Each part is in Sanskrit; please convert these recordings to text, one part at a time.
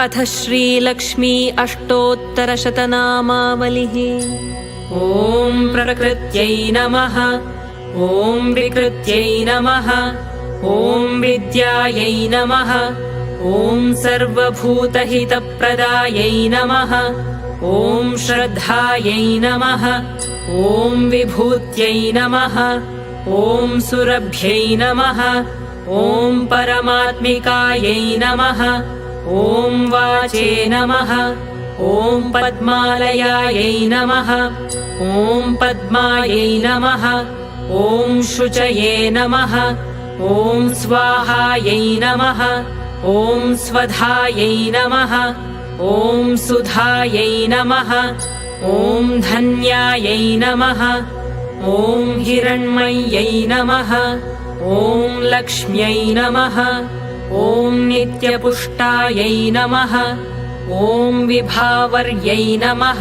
अथ श्रीलक्ष्मी अष्टोत्तरशतनामावलिः। ॐ प्रकृत्यै नमः। ॐ विकृत्यै नमः। ॐ विद्यायै नमः। ॐ सर्वभूतहितप्रदायै नमः। ॐ श्रद्धायै नमः। ॐ विभूत्यै नमः। ॐ सुरभ्यै नमः। ॐ परमात्मिकायै नमः। ॐ वाचे नमः। ॐ पद्मालयायै नमः। ॐ पद्मायै नमः। ॐ शुचये नमः। ॐ स्वाहायै नमः। ॐ स्वधायै नमः। ॐ सुधायै नमः। ॐ धन्यायै नमः। ॐ हिरण्मय्यै नमः। ॐ लक्ष्म्यै नमः। ॐ नित्यपुष्टायै नमः। ॐ विभावर्यै नमः।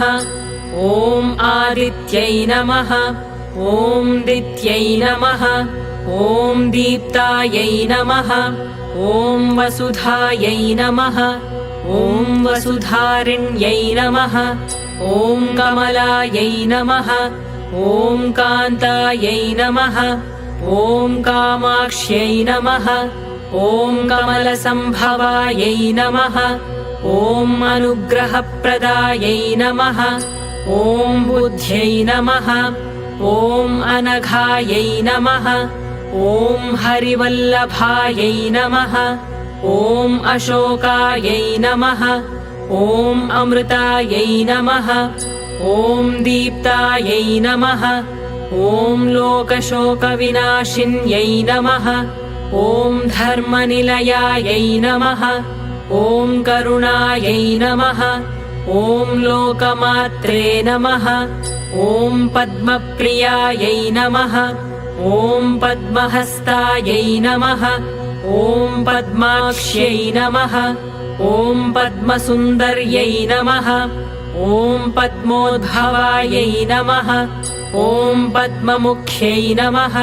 ॐ आदित्यै नमः। ॐ दित्यै नमः। ॐ दीप्तायै नमः। ॐ वसुधायै नमः। ॐ वसुधारिण्यै नमः। ॐ कमलायै नमः। ॐ कान्तायै नमः। ॐ कामाक्ष्यै नमः। ॐ कमलसम्भवायै नमः। ॐ अनुग्रहप्रदायै नमः। ॐ बुद्ध्यै नमः। ॐ अनघायै नमः। ॐ हरिवल्लभायै नमः। ॐ अशोकायै नमः। ॐ अमृतायै नमः। ॐ दीप्तायै नमः। ॐ लोकशोकविनाशिन्यै नमः। ॐ धर्मनिलयायै नमः। ॐ करुणायै नमः। ॐ लोकमात्रे नमः। ॐ पद्मप्रियायै नमः। ॐ पद्महस्तायै नमः। ॐ पद्माक्ष्यै नमः। ॐ पद्मसुन्दर्यै नमः। ॐ पद्मोद्भवायै नमः। ॐ पद्ममुख्यै नमः।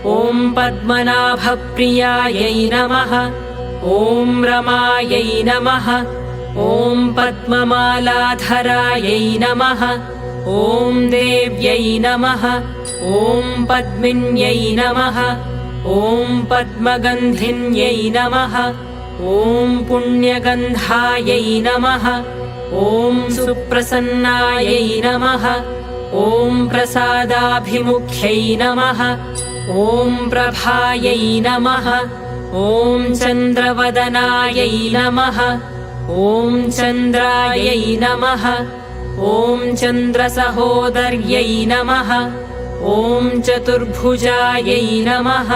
ॐ पद्मनाभप्रियायै नमः। ॐ रमायै नमः। ॐ पद्ममालाधरायै नमः। ॐ देव्यै नमः। ॐ पद्मिन्यै नमः। ॐ पद्मगन्धिन्यै नमः। ॐ पुण्यगन्धायै नमः। ॐ सुप्रसन्नायै नमः। ॐ प्रसादाभिमुख्यै नमः। ॐ प्रभायै नमः। ॐ चन्द्रवदनायै नमः। ॐ चन्द्रायै नमः। ॐ चन्द्रसहोदर्यै नमः। ॐ चतुर्भुजायै नमः।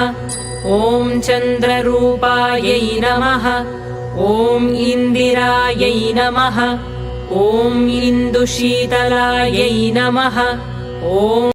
ॐ चन्द्ररूपायै नमः। ॐ इन्दिरायै नमः। ॐ इन्दुशीतलायै नमः। ॐ